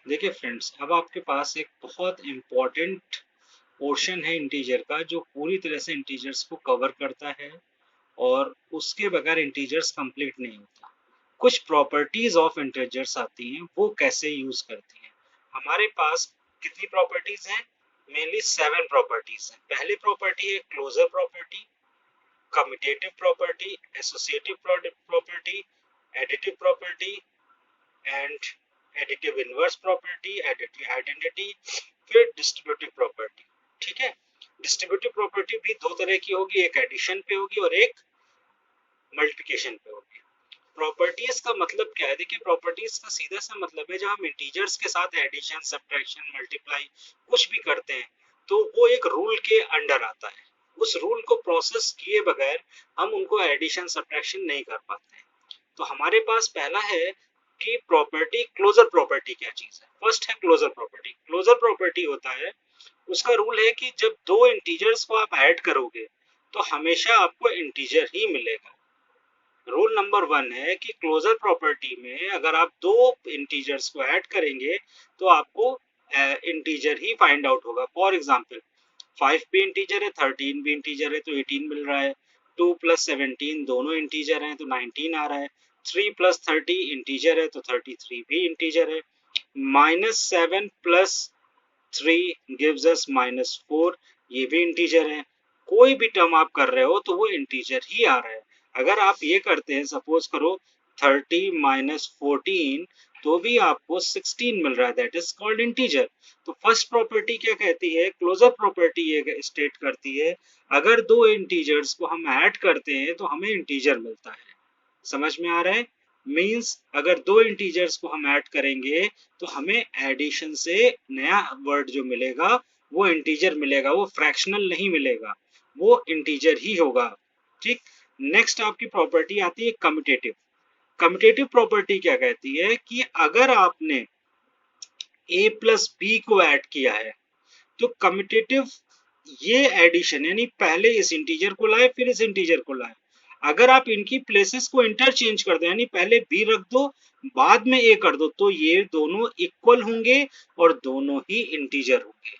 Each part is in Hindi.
देखिए फ्रेंड्स, अब आपके पास एक बहुत इम्पोर्टेंट पोर्शन है इंटीजर का, जो पूरी तरह से इंटीजर्स को कवर करता है और उसके बगैर इंटीजर्स कंप्लीट नहीं होता। कुछ प्रॉपर्टीज ऑफ इंटीजर्स आती हैं, वो कैसे यूज करती हैं। हमारे पास कितनी प्रॉपर्टीज हैं? मेनली 7 प्रॉपर्टीज हैं। पहली प्रॉपर्टी है closure property, commutative property, associative property, additive property and additive inverse property, additive identity, फिर डिस्ट्रीब्यूटिव प्रॉपर्टी। ठीक है। डिस्ट्रीब्यूटिव प्रॉपर्टी भी दो तरह की होगी, एक एडिशन पे होगी और एक मल्टीप्लिकेशन पे होगी। प्रॉपर्टीज का मतलब क्या है? देखिए, प्रॉपर्टीज का सीधा सा मतलब है, जब हम इंटीजर्स के साथ एडिशन, सब्ट्रैक्शन, मल्टीप्लाई कुछ भी करते हैं तो वो एक रूल के अंडर आता है। उस रूल को प्रोसेस किए बगैर हम उनको एडिशन, सब्ट्रैक्शन नहीं कर पाते। तो हमारे पास पहला है कि प्रॉपर्टी, क्लोजर प्रॉपर्टी क्या चीज है। फर्स्ट है क्लोजर प्रॉपर्टी। क्लोजर प्रॉपर्टी होता है, उसका रूल है कि जब दो इंटीजर्स को आप ऐड करोगे तो हमेशा आपको इंटीजर ही मिलेगा। रूल नंबर 1 है कि क्लोजर प्रॉपर्टी में अगर आप दो इंटीजर्स को ऐड करेंगे तो आपको इंटीजर ही फाइंड आउट होगा। फॉर एग्जांपल, 5 भी इंटीजर है, 13 भी इंटीजर है तो 18 मिल रहा है। 2 प्लस 17 दोनों इंटीजर हैं तो 19 आ रहा है। 3 प्लस 30 इंटीजर है तो 33 भी इंटीजर है। -7 प्लस 3 गिव्स अस -4, ये भी इंटीजर है। कोई भी टर्म आप कर रहे हो तो वो इंटीजर ही आ रहा है। अगर आप ये करते हैं, सपोज करो 30 -14, तो भी आपको 16 मिल रहा है, दैट इज कॉल्ड इंटीजर। तो फर्स्ट प्रॉपर्टी क्या कहती है? क्लोजर प्रॉपर्टी ये स्टेट करती है, अगर दो इंटीजर्स को हम ऐड करते हैं तो हमें इंटीजर मिलता है। समझ में आ रहा है? मीन्स अगर दो इंटीजर्स को हम ऐड करेंगे तो हमें एडिशन से नया वर्ड जो मिलेगा वो इंटीजर मिलेगा, वो फ्रैक्शनल नहीं मिलेगा, वो इंटीजर ही होगा। ठीक। नेक्स्ट आपकी प्रॉपर्टी आती है कम्यूटेटिव। कम्यूटेटिव प्रॉपर्टी क्या कहती है कि अगर आपने a प्लस बी को ऐड किया है तो कम्यूटेटिव ये एडिशन, यानी पहले इस इंटीजर को लाए फिर इस इंटीजर को लाए, अगर आप इनकी प्लेसेस को इंटरचेंज कर दो, यानी पहले b रख दो बाद में a कर दो, तो ये दोनों इक्वल होंगे और दोनों ही इंटीजर होंगे,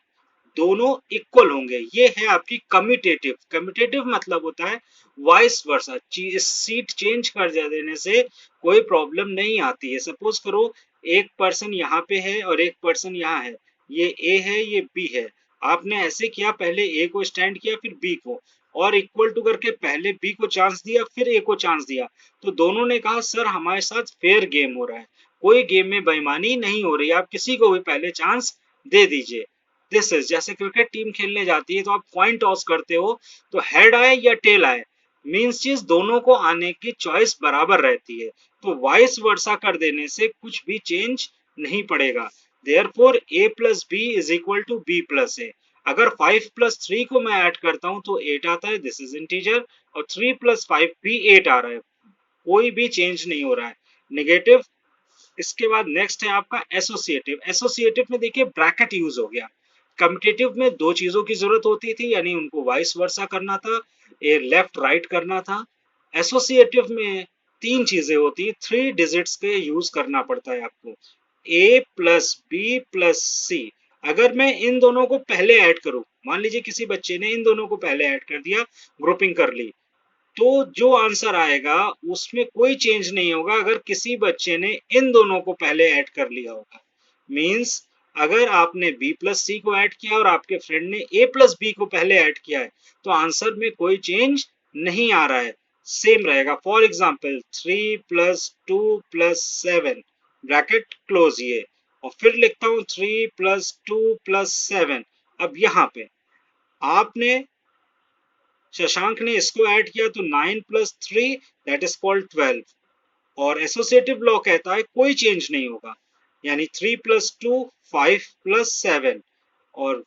दोनों इक्वल होंगे। ये है आपकी कम्यूटेटिव। कम्यूटेटिव मतलब होता है वाइस वर्सा, सीट चेंज कर देने से कोई प्रॉब्लम नहीं आती है। सपोज करो एक पर्सन यहाँ पे है और एक पर्सन यहाँ है, ये ए है ये बी है, आपने ऐसे किया, पहले ए को स्टैंड किया फिर बी को, और इक्वल टू करके पहले बी को चांस दिया फिर ए को चांस दिया, तो दोनों ने कहा सर हमारे साथ फेयर गेम हो रहा है, कोई गेम में बेईमानी नहीं हो रही, आप किसी को भी पहले चांस दे दीजिए। दिस इज, जैसे क्रिकेट टीम खेलने जाती है तो आप कॉइन टॉस करते हो, तो हेड आए या टेल आए, मीन्स चीज दोनों को आने की चॉइस बराबर रहती है, तो वाइस वर्सा कर देने से कुछ भी चेंज नहीं पड़ेगा। Therefore a plus B is equal to B plus A. अगर 5 प्लस 3 को मैं ऐड करता हूं तो 8 आता है, दिस इज इंटीजर, और 3 प्लस 5 भी 8 आ रहा है, कोई भी चेंज नहीं हो रहा है, नेगेटिव। इसके बाद नेक्स्ट है आपका एसोसिएटिव। एसोसिएटिव में देखिए ब्रैकेट यूज हो गया। कम्पिटिटिव में दो चीजों की जरूरत होती थी, यानी उनको वाइस वर्सा करना था, ए लेफ्ट राइट करना था। एसोसिएटिव में तीन चीजें होती, 3 डिजिट्स के यूज करना पड़ता है आपको, ए प्लस बी प्लस सी। अगर मैं इन दोनों को पहले ऐड करूं, मान लीजिए किसी बच्चे ने इन दोनों को पहले ऐड कर दिया, ग्रुपिंग कर ली, तो जो आंसर आएगा उसमें कोई चेंज नहीं होगा अगर किसी बच्चे ने इन दोनों को पहले ऐड कर लिया होगा। मींस अगर आपने b प्लस सी को ऐड किया और आपके फ्रेंड ने a प्लस बी को पहले ऐड किया है तो आंसर में कोई चेंज नहीं आ रहा है, सेम रहेगा। For example 3 plus 2 plus 7 bracket close, ये, और फिर लिखता हूं 3 प्लस 2 प्लस 7। अब यहाँ पे आपने, शशांक ने इसको ऐड किया तो 9 प्लस 3 दैट इज कॉल्ड 12, और एसोसिएटिव लॉ कहता है कोई चेंज नहीं होगा, यानी 3 प्लस 2 5 प्लस 7, और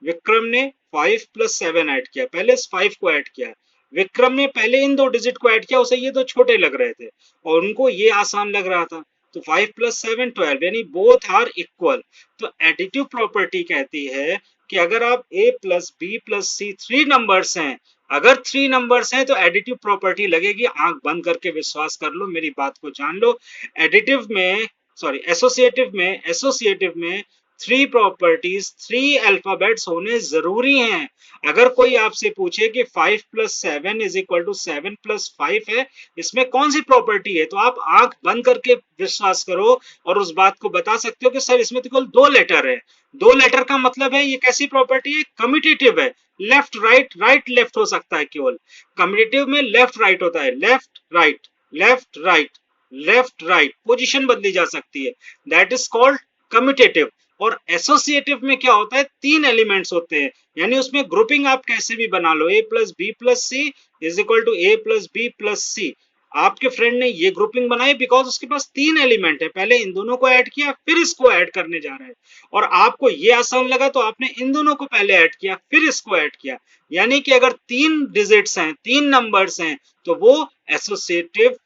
विक्रम ने 5 प्लस 7 ऐड किया, पहले इस 5 को ऐड किया, विक्रम ने पहले इन दो डिजिट को ऐड किया, उसे ये तो छोटे लग रहे थे और उनको ये आसान लग रहा था, तो 5 प्लस 7 12, यानी बोथ आर इक्वल। तो एडिटिव प्रॉपर्टी कहती है कि अगर आप a plus B plus C 3 numbers हैं, अगर 3 नंबर्स हैं तो एडिटिव प्रॉपर्टी लगेगी। आंख बंद करके विश्वास कर लो, मेरी बात को जान लो। एडिटिव में सॉरी एसोसिएटिव में 3 प्रॉपर्टीज 3 अल्फाबेट्स होने जरूरी हैं। अगर कोई आपसे पूछे कि 5 plus 7 is equal to 7 plus 5 है, इसमें कौन सी प्रॉपर्टी है, तो आप आंख बंद करके विश्वास करो और उस बात को बता सकते हो कि सर इसमें तो केवल 2 लेटर है। 2 लेटर का मतलब है ये कैसी प्रॉपर्टी है, कम्यूटेटिव है। लेफ्ट राइट राइट लेफ्ट हो सकता है, केवल कम्यूटेटिव में लेफ्ट राइट होता है, left right left right left right, position बदली जा सकती है, दैट इज कॉल्ड कम्यूटेटिव। और एसोसिएटिव में क्या होता है, 3 एलिमेंट्स होते हैं, यानी उसमें ग्रुपिंग आप कैसे भी बना लो, a plus B plus C is equal to a plus B plus C. आपके फ्रेंड ने ये ग्रुपिंग बनाई बिकॉज उसके पास 3 एलिमेंट है, पहले इन दोनों को ऐड किया फिर इसको ऐड करने जा रहा है, और आपको ये आसान लगा तो आपने इन दोनों को पहले ऐड किया फिर इसको ऐड किया। यानी कि अगर 3 डिजिट्स हैं, 3 नंबर्स हैं, तो वो एसोसिएटिव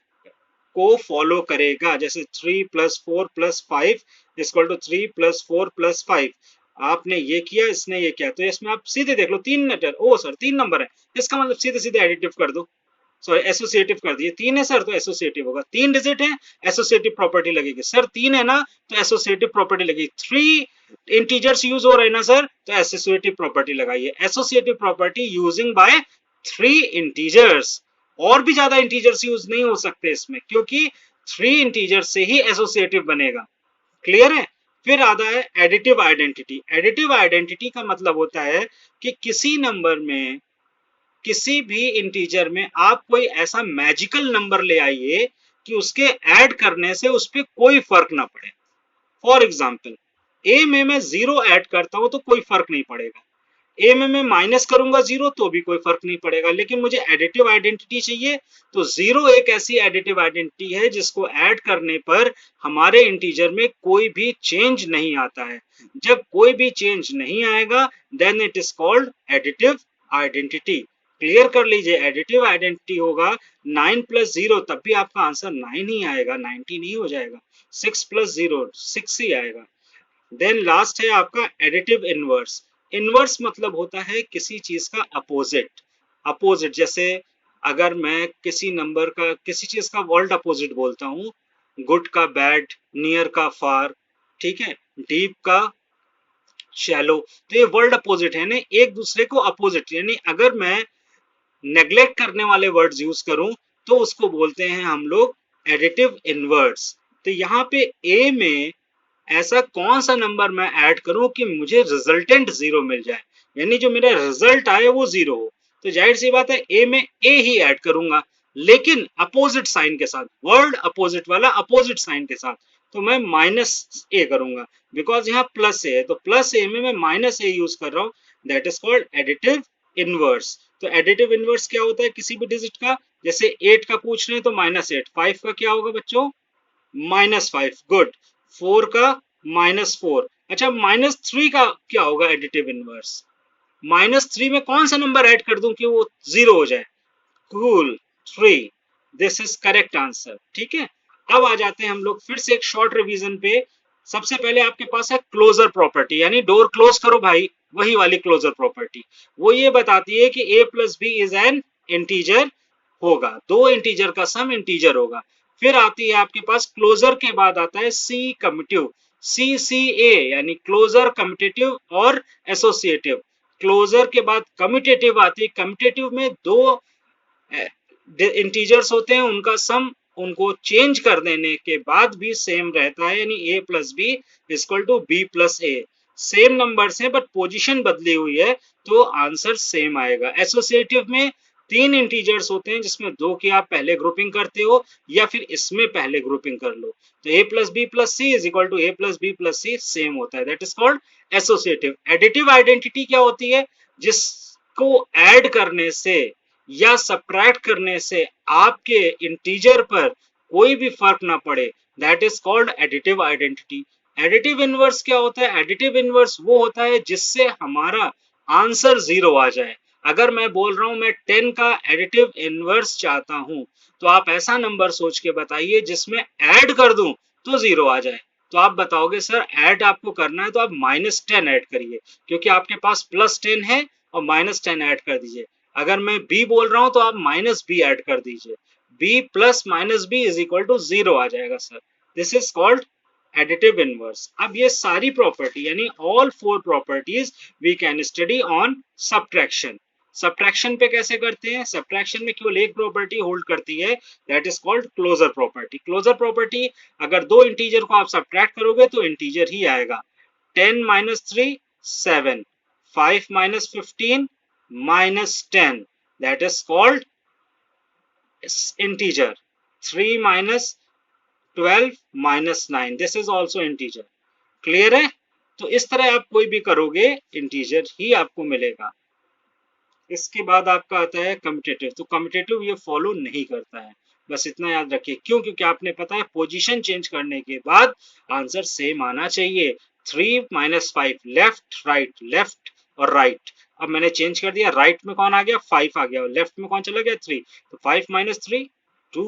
को फॉलो करेगा। जैसे 3 plus 4 plus 5 equal to 3 plus 4 plus 5, आपने ये किया इसने ये किया, तो इसमें आप सीधे देख लो 3 लेटर, ओ सर 3 नंबर है, इसका मतलब सीधे सीधे एडिटिव कर दो, सॉरी एसोसिएटिव कर दिए, 3 है सर तो एसोसिएटिव होगा, 3 डिजिट है एसोसिएटिव प्रॉपर्टी लगेगी, सर 3 है ना तो एसोसिएटिव प्रॉपर्टी लगेगी, 3 इंटीजर्स यूज हो रहे हैं ना सर तो एसोसिएटिव प्रॉपर्टी लगाइए। Associative property using by 3 integers, और भी ज्यादा इंटीजर्स यूज नहीं हो सकते इसमें, क्योंकि 3 इंटीजर्स से ही एसोसिएटिव बनेगा। क्लियर है। फिर आता है एडिटिव आइडेंटिटी। एडिटिव आइडेंटिटी का मतलब होता है कि किसी नंबर में, किसी भी इंटीजर में आप कोई ऐसा मैजिकल नंबर ले आइए कि उसके ऐड करने से उस पर कोई फर्क ना पड़े। फॉर एग्जाम्पल ए में मैं 0 ऐड करता हूं तो कोई फर्क नहीं पड़ेगा, ए में मैं माइनस करूंगा 0 तो भी कोई फर्क नहीं पड़ेगा, लेकिन मुझे एडिटिव आइडेंटिटी चाहिए, तो 0 एक ऐसी एडिटिव आइडेंटिटी है जिसको ऐड करने पर हमारे इंटीजर में कोई भी चेंज नहीं आता है। जब कोई भी चेंज नहीं आएगा then it is called additive identity. Clear कर लीजिए, एडिटिव आइडेंटिटी होगा 9 प्लस 0, तब भी आपका आंसर 9 ही आएगा, 90 नहीं हो जाएगा। 6 प्लस 0 6 ही आएगा। देन लास्ट है आपका एडिटिव इनवर्स। इनवर्स मतलब होता है किसी चीज का अपोजिट। अपोजिट जैसे अगर मैं किसी नंबर का, किसी चीज का वर्ल्ड अपोजिट बोलता हूँ, गुड का बैड, नियर का फार, ठीक है, डीप का शैलो, तो ये वर्ल्ड अपोजिट है ना, एक दूसरे को अपोजिट। यानी अगर मैं नेग्लेक्ट करने वाले वर्ड्स यूज करूं तो उसको बोलते हैं हम लोग एडिटिव इनवर्स। तो यहाँ पे ए में ऐसा कौन सा नंबर मैं ऐड करूं कि मुझे रिजल्टेंट 0 मिल जाए, यानी जो मेरा रिजल्ट आए वो 0 हो, तो जाहिर सी बात है ए में ए ही ऐड करूंगा, लेकिन अपोजिट साइन के साथ, वर्ड अपोजिट वाला अपोजिट साइन के साथ, तो मैं माइनस ए करूंगा, बिकॉज यहाँ प्लस ए है, तो प्लस ए में मैं माइनस ए यूज कर रहा हूँ, that is called additive inverse. तो एडिटिव इनवर्स क्या होता है किसी भी डिजिट का, जैसे 8 का पूछ रहे हैं तो -8, 5 का क्या होगा बच्चों, -5, गुड, 4 का -4, अच्छा -3 का क्या होगा एडिटिव इनवर्स, -3 में कौन सा नंबर ऐड कर दूं कि वो 0 हो जाए, cool, 3, this is correct answer. ठीक है, अब आ जाते हैं हम लोग फिर से एक शॉर्ट रिवीजन पे। सबसे पहले आपके पास है क्लोजर प्रॉपर्टी, यानी डोर क्लोज करो भाई, वही वाली क्लोजर प्रॉपर्टी, वो ये बताती है कि a plus B is an integer होगा, 2 इंटीजर का सम इंटीजर होगा। फिर आती है आपके पास क्लोजर के बाद आता है सी कम्यूटिव, CCA यानी क्लोजर, कम्यूटेटिव और एसोसिएटिव। क्लोजर के बाद कम्यूटेटिव आती है, कम्यूटेटिव में 2 इंटीजर्स होते हैं, उनका सम उनको चेंज कर देने के बाद भी सेम रहता है, यानी a plus B equal to B plus A. Same numbers हैं बट पोजीशन बदली हुई है तो आंसर सेम आएगा। एसोसिएटिव में 3 इंटीजर्स होते हैं जिसमें 2 की आप पहले ग्रुपिंग करते हो या फिर इसमें पहले ग्रुपिंग कर लो, तो a plus B plus C is equal to a plus B plus C same होता है, that is called associative. Additive identity क्या होती है, जिसको ऐड करने से या सब्ट्रैक्ट करने से आपके इंटीजर पर कोई भी फर्क ना पड़े, that is called additive identity. Additive inverse क्या होता है, एडिटिव इनवर्स वो होता है जिससे हमारा आंसर 0 आ जाए। अगर मैं बोल रहा हूं मैं 10 का एडिटिव इनवर्स चाहता हूं, तो आप ऐसा नंबर सोच के बताइए जिसमें ऐड कर दूं तो 0 आ जाए, तो आप बताओगे सर ऐड आपको करना है तो आप -10 ऐड करिए, क्योंकि आपके पास +10 है और -10 ऐड कर दीजिए। अगर मैं b बोल रहा हूं तो आप -b ऐड कर दीजिए, b plus -b is equal to 0 आ जाएगा sir, this is called additive inverse. अब ये सारी प्रॉपर्टी यानी all four properties we can study on subtraction. Subtraction पे कैसे करते हैं? सब्ट्रैक्शन में केवल एक प्रॉपर्टी होल्ड करती है, that is called closure property. Closure property, अगर दो इंटीजर को आप सब्ट्रैक्ट करोगे तो इंटीजर ही आएगा। 10 minus 3 7, 5 minus 15 minus 10, that is called integer। 3 minus 12 minus 9, this is also integer। Clear है? तो इस तरह आप कोई भी करोगे इंटीजर ही आपको मिलेगा। इसके बाद आपका आता है कम्यूटेटिव। तो कम्यूटेटिव ये फॉलो नहीं करता है, बस इतना याद रखिए। क्यों? क्योंकि आपने पता है पोजीशन चेंज करने के बाद आंसर सेम आना चाहिए। 3 माइनस 5, लेफ्ट राइट, लेफ्ट और राइट। अब मैंने चेंज कर दिया, राइट में कौन आ गया? 5 आ गया, लेफ्ट में कौन चला गया? 3। तो 5 माइनस 3 2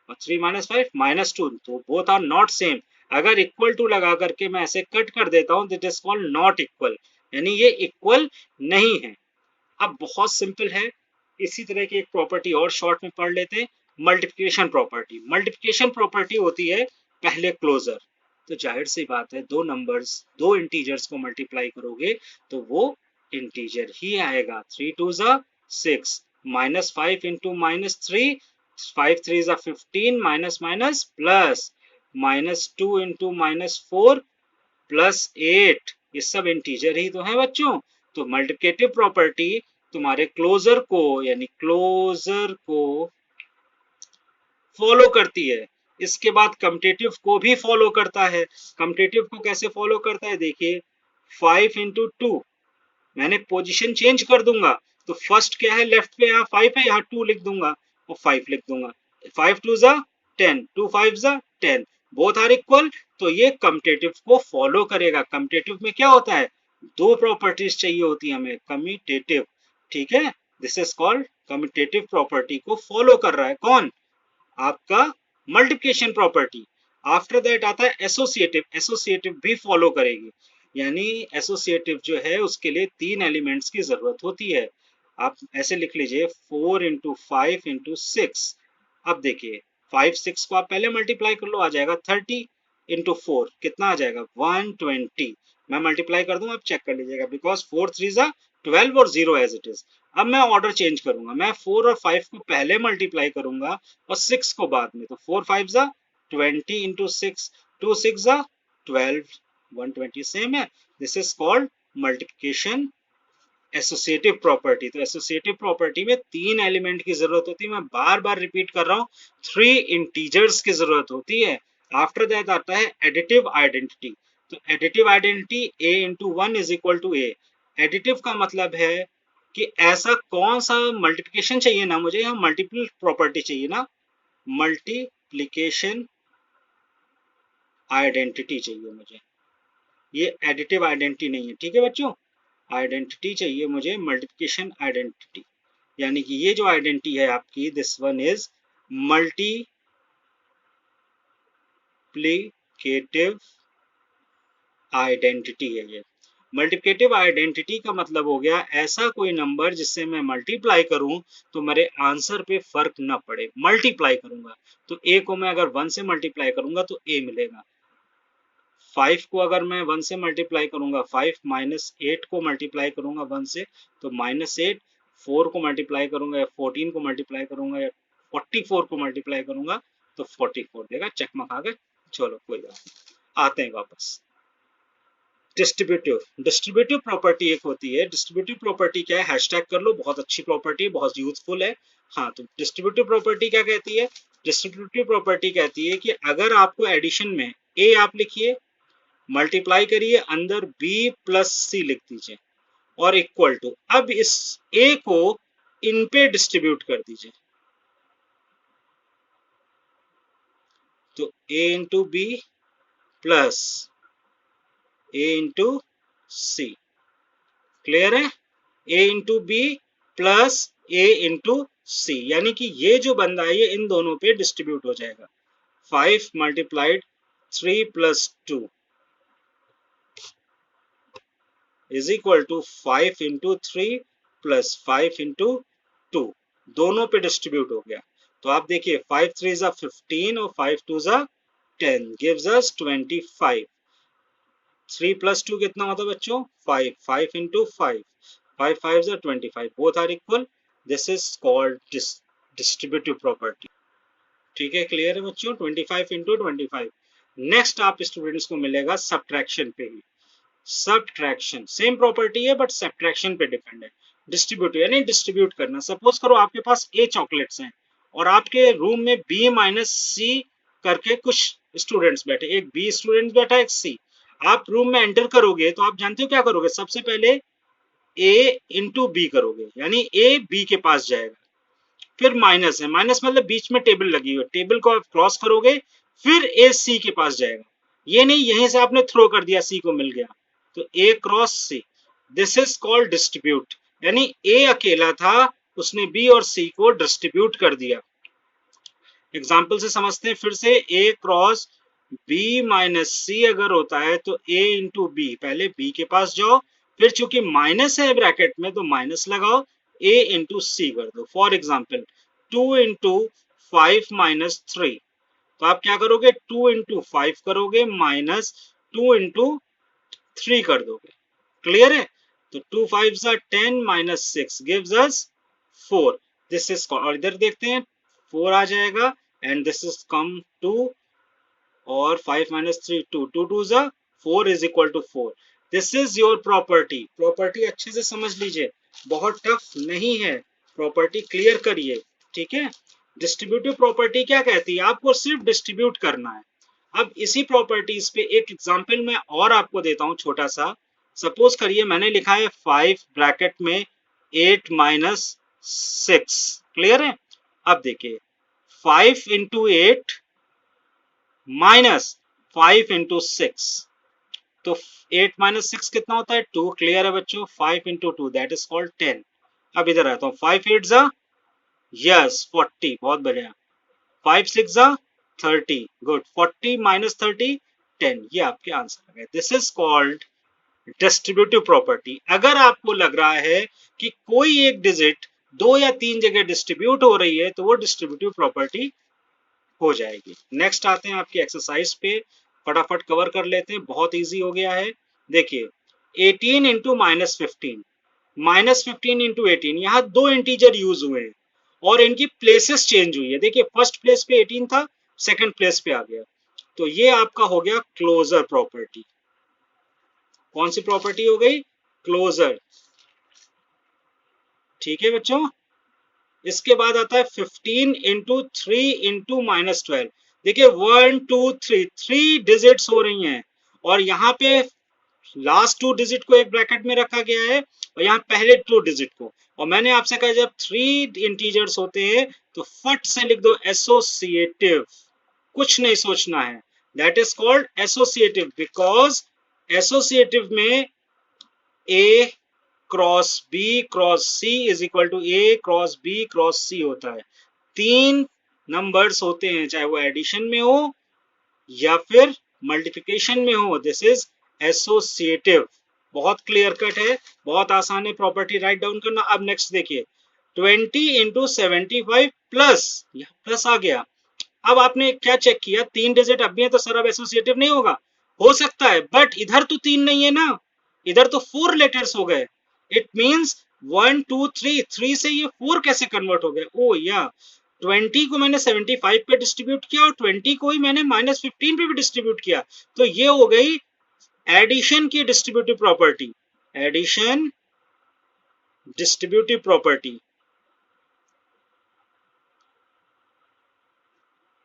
और 3 माइनस 5 माइनस 2, तो बोथ आर नॉट सेम। अगर इक्वल टू लगा करके मैं ऐसे कट कर देता हूं, that is called not equal, यानी ये इक्वल नहीं है। अब बहुत सिंपल है, इसी तरह की एक प्रॉपर्टी और शॉर्ट में पढ़ लेते हैं, मल्टीप्लिकेशन प्रॉपर्टी। मल्टीप्लिकेशन प्रॉपर्टी होती है पहले क्लोजर। तो जाहिर सी बात है, दो नंबर्स, दो इंटीजर्स को मल्टीप्लाई करोगे तो वो इंटीजर ही आएगा। 3 2 ज़ा 6, माइनस 5 इंटू माइनस 3, 5 3 ज़ा 15, minus minus plus, minus 2 into minus 4 plus 8, ये सब इंटीजर ही तो है बच्चों। तो मल्टीप्लिकेटिव प्रॉपर्टी तुम्हारे क्लोजर को, यानी क्लोजर को फॉलो करती है। इसके बाद कम्यूटेटिव को भी फॉलो करता है। कम्यूटेटिव को कैसे फॉलो करता है? देखिए, 5 इंटू 2, मैंने पोजीशन चेंज कर दूंगा, तो फर्स्ट क्या है? लेफ्ट पे यहाँ 5 है, यहाँ 2 लिख दूंगा और 5 लिख दूंगा। 5 2 ज़ा 10, 2 5 ज़ा 10, बोथ आर इक्वल। तो ये कम्यूटेटिव को फॉलो करेगा। कम्यूटेटिव में क्या होता है? दो प्रॉपर्टीज चाहिए होती है हमें, कम्यूटेटिव। ठीक है, this is called commutative. Property को फॉलो कर रहा है कौन? आपका मल्टीप्लिकेशन प्रॉपर्टी। आफ्टर दैट आता है एसोसिएटिव। एसोसिएटिव भी फॉलो करेगी, यानी एसोसिएटिव जो है उसके लिए 3 एलिमेंट्स की जरूरत होती है। आप ऐसे लिख लीजिए 4 इंटू 5 इंटू 6। अब देखिए 5 6 को आप पहले मल्टीप्लाई कर लो, आ जाएगा 30 इंटू 4, कितना आ जाएगा? 120। मैं मल्टीप्लाई कर दूं, आप चेक कर लीजिएगा, बिकॉज 4 3 ज़ा 12 और 0 एज इट इज। अब मैं ऑर्डर चेंज करूंगा, मैं 4 और 5 को पहले मल्टीप्लाई करूंगा और 6 को बाद में। तो 4 5 ज़ा 20 इंटू 6, 2 6 ज़ा 12, 120 सेम है। This is called multiplication associative property. तो एसोसिएटिव प्रॉपर्टी में 3 एलिमेंट की जरूरत होती है। मैं बार बार रिपीट कर रहा हूँ, 3 इंटीजर्स की जरूरत होती है। आफ्टर दैट आता है एडिटिव आइडेंटिटी। तो additive identity a into 1 is equal to a। Additive का मतलब है कि ऐसा कौन सा मल्टीप्लिकेशन चाहिए ना मुझे, यहाँ मल्टीपल प्रॉपर्टी चाहिए ना, मल्टीप्लिकेशन आइडेंटिटी चाहिए मुझे, ये एडिटिव आइडेंटिटी नहीं है। ठीक है बच्चों, आइडेंटिटी चाहिए मुझे, मल्टीप्लिकेशन आइडेंटिटी, यानी कि ये जो आइडेंटिटी है आपकी, this one is multiplicative identity है। ये मल्टीप्लिकेटिव आइडेंटिटी का मतलब हो गया ऐसा कोई नंबर जिससे मैं मल्टीप्लाई करूं तो मेरे आंसर पे फर्क ना पड़े। मल्टीप्लाई करूंगा तो a को मैं अगर 1 से मल्टीप्लाई करूंगा तो a मिलेगा, 5 को अगर मैं 1 से मल्टीप्लाई करूंगा, 5 माइनस 8 को मल्टीप्लाई करूंगा 1 से तो -8, 4 को मल्टीप्लाई करूंगा या 14 को मल्टीप्लाई करूंगा या 44 को मल्टीप्लाई करूंगा तो 44 देगा। चकमक आ गए। चलो कोई बात नहीं, आते हैं वापस। डिस्ट्रीब्यूटिव, डिस्ट्रीब्यूटिव प्रॉपर्टी एक होती है। डिस्ट्रीब्यूटिव प्रॉपर्टी क्या है? हैशटैग कर लो, बहुत अच्छी प्रॉपर्टी, बहुत यूजफुल है। हाँ, तो डिस्ट्रीब्यूटिव प्रॉपर्टी क्या कहती है? डिस्ट्रीब्यूटिव प्रॉपर्टी कहती है कि अगर आपको एडिशन में a आप लिखिए, मल्टीप्लाई करिए, अंदर b प्लस c लिख दीजिए और इक्वल टू, अब इस a को इन पे डिस्ट्रीब्यूट कर दीजिए। तो a into B plus a into C, clear है? a into B plus a into C, यानी कि ये जो बंदा है ये इन दोनों पे डिस्ट्रीब्यूट हो जाएगा। 5 multiplied 3 plus 2 is equal to 5 into 3 plus 5 into 2, दोनों पे डिस्ट्रीब्यूट हो गया। तो आप देखिए 5 3 ज़ा 15 और 5 2 ज़ा 10 gives us 25. 3 plus 2 कितना होता है बच्चों? 5. 5 into 5. 5 5s are 25. Both are equal. This is called distributive property. ठीक है, क्लियर है बच्चों? 25 into 25. नेक्स्ट आप स्टूडेंट्स को मिलेगा सब्ट्रैक्शन पे ही। सब्ट्रैक्शन सेम प्रॉपर्टी है बट सब्ट्रैक्शन पे डिपेंड है। डिस्ट्रीब्यूट यानी डिस्ट्रीब्यूट करना। सपोज करो आपके पास ए चॉकलेट्स हैं और आपके रूम में बी माइनस सी करके कुछ स्टूडेंट्स बैठे, एक बी स्टूडेंट बैठा एक सी। आप रूम में एंटर करोगे तो आप जानते हो क्या करोगे? सबसे पहले ए इंटू बी करोगे, यानी ए बी के पास जाएगा। फिर माइनस है, माइनस मतलब बीच में टेबल लगी हुई है, टेबल को आप क्रॉस करोगे, फिर ए सी के पास जाएगा। ये नहीं यहीं से आपने थ्रो कर दिया, सी को मिल गया, तो A cross C. This is called distribute, यानी ए अकेला था, उसने बी और सी को डिस्ट्रीब्यूट कर दिया। एग्जाम्पल से समझते हैं फिर से। ए क्रॉस बी माइनस सी अगर होता है तो ए इंटू बी, पहले बी के पास जाओ, फिर चूंकि माइनस है ब्रैकेट में तो माइनस लगाओ, ए इंटू सी कर दो। फॉर एग्जाम्पल 2 इंटू 5 माइनस 3, तो आप क्या करोगे? 2 इंटू 5 करोगे माइनस 2 इंटू 3 कर दोगे। क्लियर है? तो 2 5s are 10 minus 6 gives us 4. This is, और इधर देखते हैं 4 आ जाएगा and this is come to, और 5 minus 3 2, 2 2s are 4 is equal to 4. This is your property. Property अच्छे से समझ लीजिए, बहुत टफ नहीं है, प्रॉपर्टी क्लियर करिए। ठीक है? डिस्ट्रीब्यूटिव प्रॉपर्टी क्या कहती है? आपको सिर्फ डिस्ट्रीब्यूट करना है। अब इसी प्रॉपर्टीज पे एक एग्जांपल मैं और आपको देता हूं छोटा सा। सपोज करिए मैंने लिखा है 5 ब्रैकेट में 8 माइनस 6। क्लियर है? अब देखिए 5 इंटू 8 माइनस 5 इंटू 6, तो 8 माइनस 6 कितना होता है? 2। क्लियर है बच्चों? 5 इंटू 2 दैट इज कॉल्ड 10। अब इधर आता हूं, 5 8 जा, यस 40, बहुत बढ़िया। 5 6 जा 30, गुड। 40 माइनस 30 10, ये आपके आंसर आ गए। This is called distributive property. अगर आपको लग रहा है कि कोई एक डिजिट 2 या 3 जगह डिस्ट्रीब्यूट हो रही है तो वो डिस्ट्रीब्यूटिव प्रॉपर्टी हो जाएगी। नेक्स्ट आते हैं आपकी एक्सरसाइज पे, फटाफट कवर कर लेते हैं, बहुत इजी हो गया है। देखिए 18 इंटू माइनस 15, माइनस 15 इंटू 18, यहाँ दो इंटीजर यूज हुए हैं और इनकी प्लेसेस चेंज हुई है। देखिए फर्स्ट प्लेस पे 18 था, सेकंड प्लेस पे आ गया, तो ये आपका हो गया क्लोजर प्रॉपर्टी। कौन सी प्रॉपर्टी हो गई? क्लोजर। ठीक है बच्चों? इसके बाद आता है 15 इंटू 3 इंटू माइनस 12। देखिए 1 2 3, 3 डिजिट्स हो रही हैं और यहाँ पे लास्ट 2 डिजिट को एक ब्रैकेट में रखा गया है और यहाँ पहले 2 डिजिट को। और मैंने आपसे कहा जब 3 इंटीजर्स होते हैं तो फट से लिख दो एसोसिएटिव, कुछ नहीं सोचना है। That is called associative because associative में A cross B cross C is equal to A cross B cross C होता है। 3 नंबर्स होते हैं, चाहे वो एडिशन में हो या फिर मल्टीप्लिकेशन में हो। This is associative. बहुत क्लियर कट है, बहुत आसान है प्रॉपर्टी राइट डाउन करना। अब नेक्स्ट देखिए 20 इंटू 75 प्लस, प्लस आ गया। अब आपने क्या चेक किया? 3 डिजिट अब भी है तो सर अब एसोसिएटिव नहीं होगा? हो सकता है, बट इधर तो 3 नहीं है ना, इधर तो 4 लेटर्स हो गए। इट मींस 1 2 3, 3 से ये 4 कैसे कन्वर्ट हो गए? ओ या 20 को मैंने 75 पे डिस्ट्रीब्यूट किया और 20 को ही मैंने माइनस 15 पे भी डिस्ट्रीब्यूट किया, तो ये हो गई एडिशन की distributive property. Addition distributive property,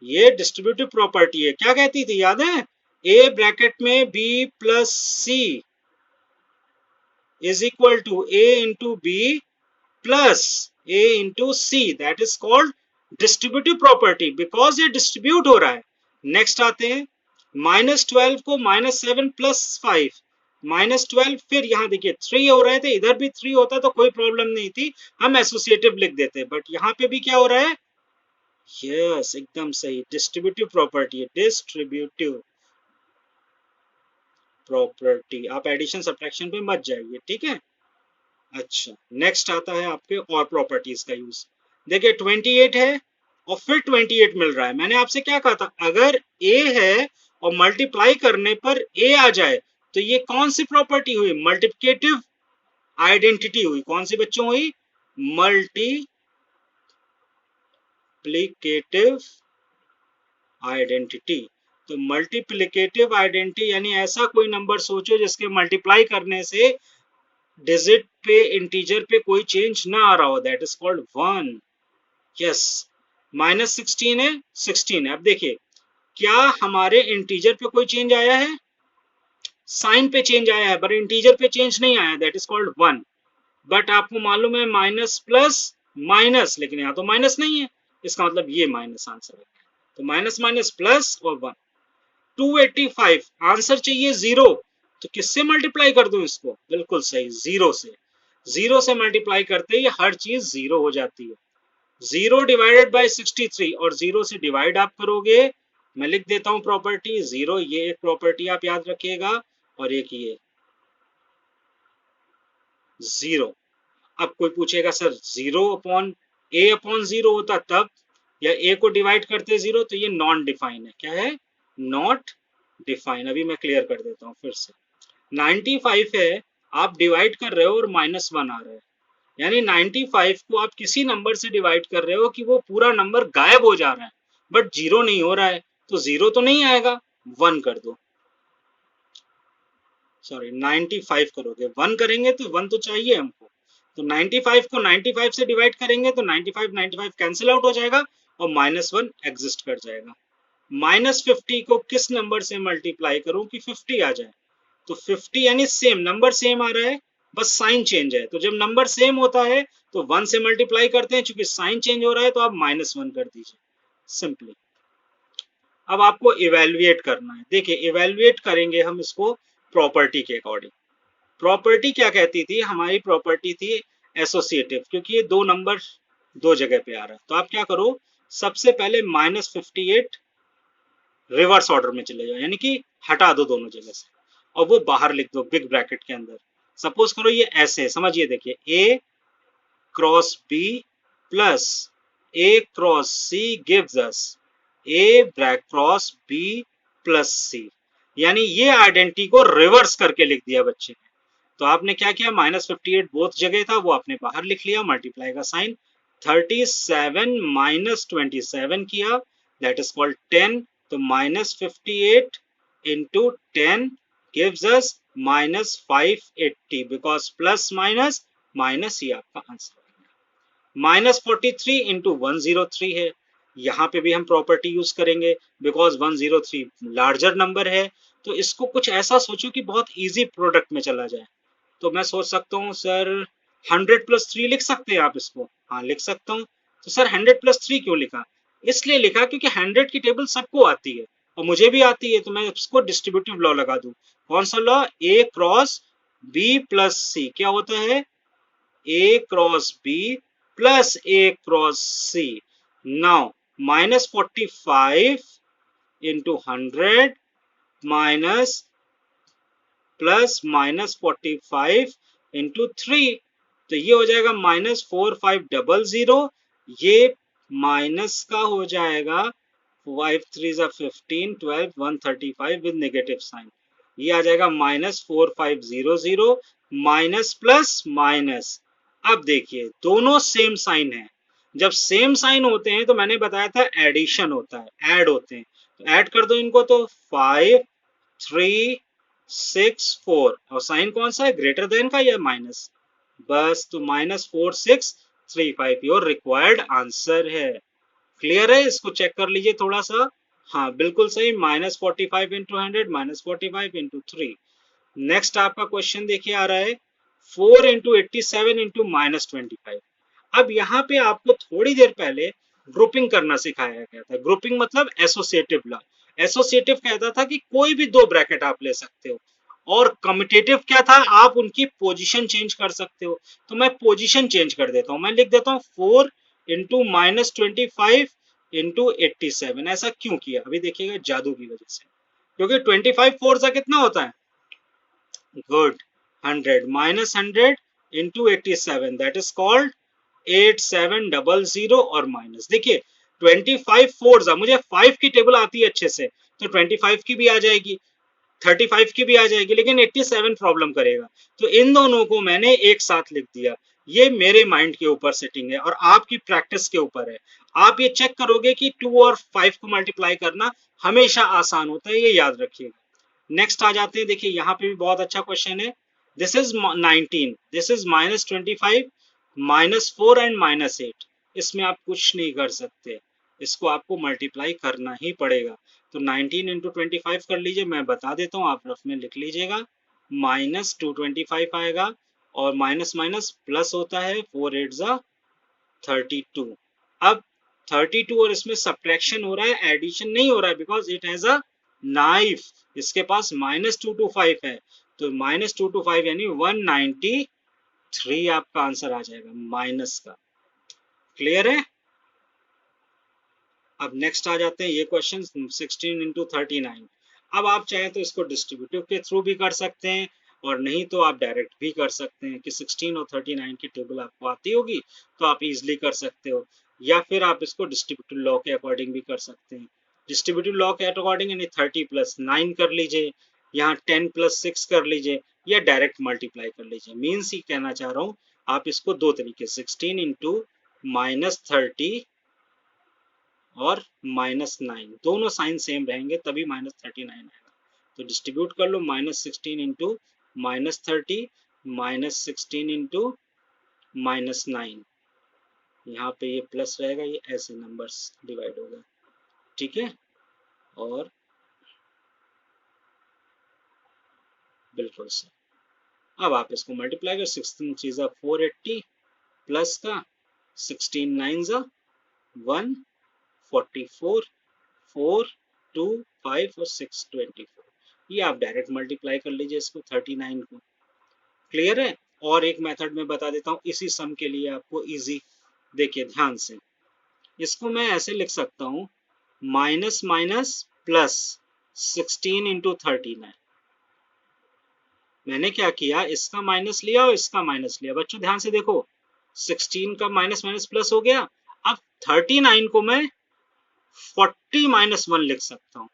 ये डिस्ट्रीब्यूटिव प्रॉपर्टी है। क्या कहती थी याद है? ए ब्रैकेट में B plus C is equal to A into B plus A into C, that is called distributive property because ये डिस्ट्रीब्यूट हो रहा है। नेक्स्ट आते हैं माइनस 12 को माइनस 7 प्लस 5, माइनस 12, फिर यहाँ देखिए 3 हो रहे थे, इधर भी 3 होता तो कोई प्रॉब्लम नहीं थी, हम एसोसिएटिव लिख देते, बट यहाँ पे भी क्या हो रहा है? यस एकदम सही, डिस्ट्रीब्यूटिव प्रॉपर्टी है। डिस्ट्रीब्यूटिव प्रॉपर्टी, आप एडिशन सब्ट्रैक्शन पे मत जाइए, ठीक है? अच्छा नेक्स्ट आता है आपके और प्रॉपर्टीज का यूज। देखिए 28 है और फिर 28 मिल रहा है। मैंने आपसे क्या कहा था, अगर ए है और मल्टीप्लाई करने पर ए आ जाए तो ये कौन सी प्रॉपर्टी हुई, मल्टीप्लिकेटिव आइडेंटिटी हुई। कौन सी बच्चों हुई, मल्टीप्लिकेटिव आइडेंटिटी। तो मल्टीप्लिकेटिव आइडेंटिटी यानी ऐसा कोई नंबर सोचो जिसके मल्टीप्लाई करने से डिजिट पे, इंटीजर पे कोई चेंज ना आ रहा हो, दैट इज कॉल्ड 1। यस, -16 है, 16 है। अब देखिए क्या हमारे इंटीजर पे कोई चेंज आया है, साइन पे चेंज आया है, पर इंटीजर पे चेंज नहीं आया, दैट इज कॉल्ड 1। बट आपको मालूम है माइनस प्लस माइनस, लेकिन यहाँ तो माइनस नहीं है, इसका मतलब ये माइनस आंसर है। तो माइनस माइनस प्लस और 1। 285 आंसर चाहिए 0, तो किससे मल्टीप्लाई कर दूं इसको, बिल्कुल सही, 0 से। 0 से मल्टीप्लाई करते ही हर चीज 0 हो जाती है। 0 डिवाइडेड बाय 63, और 0 से डिवाइड आप करोगे, मैं लिख देता हूं प्रॉपर्टी 0, ये एक प्रॉपर्टी आप याद रखिएगा, और एक ये 0। अब कोई पूछेगा सर 0 अपॉन ए अपॉन 0 होता तब, या ए को डिवाइड करते 0, तो ये नॉन डिफाइन है। क्या है, नॉट डिफाइन। अभी मैं क्लियर कर देता हूँ फिर से। 95 है, आप डिवाइड कर रहे हो और -1 आ रहा है, यानी 95 को आप किसी नंबर से डिवाइड कर रहे हो कि वो पूरा नंबर गायब हो जा रहा है, बट 0 नहीं हो रहा है, तो 0 तो नहीं आएगा, 1 कर दो। सॉरी 95 करोगे, 1 करेंगे तो 1 तो चाहिए हमको, तो 95 को 95 से डिवाइड करेंगे तो 95 95 कैंसिल आउट हो जाएगा और -1 एग्जिस्ट कर जाएगा। -50 को किस नंबर से मल्टीप्लाई करूं कि 50 आ जाए, तो 50 यानी सेम नंबर, सेम आ रहा है, बस साइन चेंज है। तो जब नंबर सेम होता है तो 1 से मल्टीप्लाई करते हैं, चूंकि साइन चेंज हो रहा है तो आप -1 कर दीजिए, सिंपली। अब आपको इवेल्युएट करना है। देखिए इवेल्युएट करेंगे हम इसको प्रॉपर्टी के अकॉर्डिंग। प्रॉपर्टी क्या कहती थी, हमारी प्रॉपर्टी थी एसोसिएटिव, क्योंकि ये दो नंबर दो जगह पे आ रहा है। तो आप क्या करो, सबसे पहले -58 रिवर्स ऑर्डर में चले जाओ, यानी कि हटा दो दोनों जगह से, और वो बाहर लिख दो बिग ब्रैकेट के अंदर। सपोज करो ये ऐसे, समझिए, देखिए ए cross B plus A cross C gives us A brake cross B plus सी, यानी ये आइडेंटिटी को रिवर्स करके लिख दिया बच्चे ने। तो आपने क्या किया, -58 बोथ जगह था वो आपने बाहर लिख लिया, मल्टीप्लाई का साइन, 37 -27 किया, दैट इज कॉल्ड 10। तो -58 into 10 gives us -580, because plus minus minus ही आपका आंसर है। -43 इंटू 103 है, यहाँ पे भी हम प्रॉपर्टी यूज करेंगे, बिकॉज 103 लार्जर नंबर है। तो इसको कुछ ऐसा सोचो कि बहुत इजी प्रोडक्ट में चला जाए। तो मैं सोच सकता हूँ सर 100 + 3 लिख सकते हैं आप इसको, हाँ लिख सकता हूँ। तो सर 100 + 3 क्यों लिखा, इसलिए लिखा क्योंकि 100 की टेबल सबको आती है और मुझे भी आती है, तो मैं इसको डिस्ट्रीब्यूटिव लॉ लगा दूं। कौन सा law, A cross B plus C, क्या होता है, A cross B plus A cross C. Now -45 into 100 minus plus -45 into 3, तो ये हो जाएगा -4500। ये माइनस का हो जाएगा 5 3 15 12 135 विद नेगेटिव साइन, ये आ जाएगा -4500 माइनस प्लस माइनस। अब देखिए दोनों सेम साइन है, जब सेम साइन होते हैं तो मैंने बताया था एडिशन होता है, ऐड होते हैं, तो ऐड कर दो इनको, तो 5 3 6 4, और साइन कौन सा है, ग्रेटर देन का या माइनस, बस। तो -4635 योर रिक्वायर्ड आंसर है। क्लियर है, इसको चेक कर लीजिए थोड़ा सा। हाँ बिल्कुल सही, -45 इंटू 100 -45 इंटू 3। नेक्स्ट आपका क्वेश्चन देखिए आ रहा है 4 इंटू 87 इंटू -25। अब यहाँ पे आपको थोड़ी देर पहले ग्रुपिंग करना सिखाया गया था। ग्रुपिंग मतलब एसोसिएटिव लॉ। एसोसिएटिव कहता था कि कोई भी दो ब्रैकेट आप ले सकते हो, और कम्यूटेटिव क्या था, आप उनकी पोजीशन चेंज कर सकते हो। तो मैं पोजीशन चेंज कर देता हूं, मैं लिख देता हूं 4 इंटू -25 इंटू 87। ऐसा क्यों किया, अभी देखिएगा, जादू की वजह से, क्योंकि 25 फोर सा कितना होता है, good, 100 -100 into 87, that is called 8700 और माइनस। देखिए 25 फोर्स, मुझे 5 की टेबल आती है अच्छे से, तो 25 की भी आ जाएगी, 35 की भी आ जाएगी, लेकिन 87 प्रॉब्लम करेगा। तो इन दोनों को मैंने एक साथ लिख दिया। ये मेरे माइंड के ऊपर सेटिंग है और आपकी प्रैक्टिस के ऊपर है। आप ये चेक करोगे कि 2 और 5 को मल्टीप्लाई करना हमेशा आसान होता है, ये याद रखिएगा। नेक्स्ट आ जाते हैं, देखिए यहाँ पे भी बहुत अच्छा क्वेश्चन है। This is 19, this is -25, -4 and -8। इसमें आप कुछ नहीं कर सकते, इसको आपको मल्टीप्लाई करना ही पड़ेगा। तो 19 इंटू 25 कर लीजिए, मैं बता देता हूँ, आप रफ में लिख लीजिएगा। -225 आएगा और माइनस माइनस प्लस होता है, 4 8 जा 32। अब 32 और इसमें सब्ट्रैक्शन हो रहा है, एडिशन नहीं हो रहा है, because it has a knife. इसके पास -225 है, तो -225 यानी 193 आपका आंसर आ जाएगा माइनस का। क्लियर है? अब नेक्स्ट आ जाते हैं ये क्वेश्चन 16 इंटू 39। अब आप चाहें तो इसको डिस्ट्रीब्यूटिव के थ्रू भी कर सकते हैं और नहीं तो आप डायरेक्ट भी कर सकते हैं कि 16 और 39 की टेबल आपको आती होगी तो आप इजीली कर सकते हो, या फिर आप इसको डिस्ट्रीब्यूटिव लॉ के अकॉर्डिंग भी कर सकते हैं। डिस्ट्रीब्यूटिव लॉ के अकॉर्डिंग यानी 30 + 9 कर लीजिए, यहाँ 10 + 6 कर लीजिए, या डायरेक्ट मल्टीप्लाई कर लीजिए। मीन्स ही कहना चाह रहा हूँ, आप इसको दो तरीके 16 इंटू -30 और -9 दोनों साइन सेम रहेंगे तभी -39 आएगा। तो डिस्ट्रीब्यूट कर लो, -16 इंटू -30 -16 इंटू -9, यहाँ पे ये प्लस रहेगा, ये ऐसे नंबर्स डिवाइड होगा, ठीक है। और बिल्कुल से अब आप इसको मल्टीप्लाई कर, 16 चीज़ा 480 प्लस का 16 9 जा 144, 4 2 5 और 6 24। ये आप डायरेक्ट मल्टीप्लाई कर लीजिए इसको 39 को। क्लियर है? और एक मेथड में बता देता हूँ इसी सम के लिए आपको इजी। देखिए ध्यान से, इसको मैं ऐसे लिख सकता हूँ, माइनस माइनस प्लस 16 इंटू 39। मैंने क्या किया, इसका माइनस लिया और इसका माइनस लिया। बच्चों ध्यान से देखो, 16 का माइनस माइनस प्लस हो गया। अब 39 को मैं 40 - 1 लिख सकता हूँ।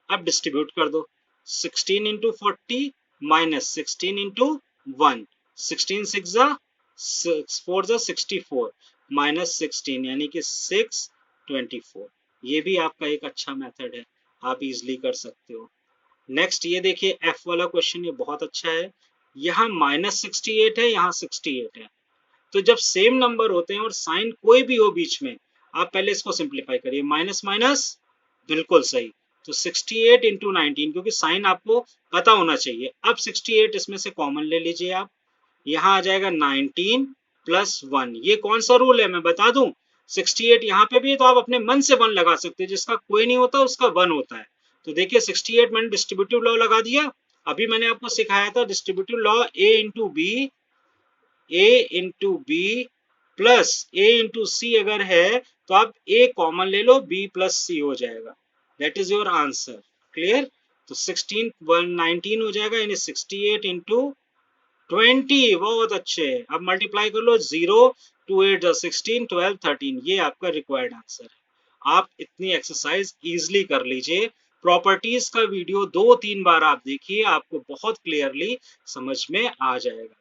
अब डिस्ट्रीब्यूट कर दो, 16 इंटू 40 माइनस 16 इंटू 1, 16 6 जा 4 जा 64 माइनस 16 यानी कि 6 24। ये भी आपका एक अच्छा मेथड है, आप इजीली कर सकते हो। नेक्स्ट ये देखिए एफ वाला क्वेश्चन, ये बहुत अच्छा है। यहाँ -68 है, यहाँ 68 है। तो जब सेम नंबर होते हैं और साइन कोई भी हो बीच में, आप पहले इसको सिंप्लीफाई करिए, माइनस माइनस बिल्कुल सही। तो 68 इंटू 19, क्योंकि साइन आपको पता होना चाहिए। अब 68 इसमें से कॉमन ले लीजिए आप, यहाँ आ जाएगा 19 + 1। ये कौन सा रूल है मैं बता दूं, 68 यहाँ पे भी है तो आप अपने मन से 1 लगा सकते हैं, जिसका कोई नहीं होता उसका 1 होता है। तो देखिए 68 मैंने डिस्ट्रीब्यूटिव लॉ लगा दिया। अभी मैंने आपको सिखाया था distributive law A into B plus A into C अगर है तो आप A कॉमन ले लो, B + C हो जाएगा। That is your answer. Clear? तो 16 19 हो जाएगा, यानी 68 इंटू 20। बहुत अच्छे। अब मल्टीप्लाई कर लो, 0 2 8 16 12 13, ये आपका रिक्वायर्ड आंसर है। आप इतनी एक्सरसाइज इजीली कर लीजिए। प्रॉपर्टीज का वीडियो 2-3 बार आप देखिए, आपको बहुत क्लियरली समझ में आ जाएगा।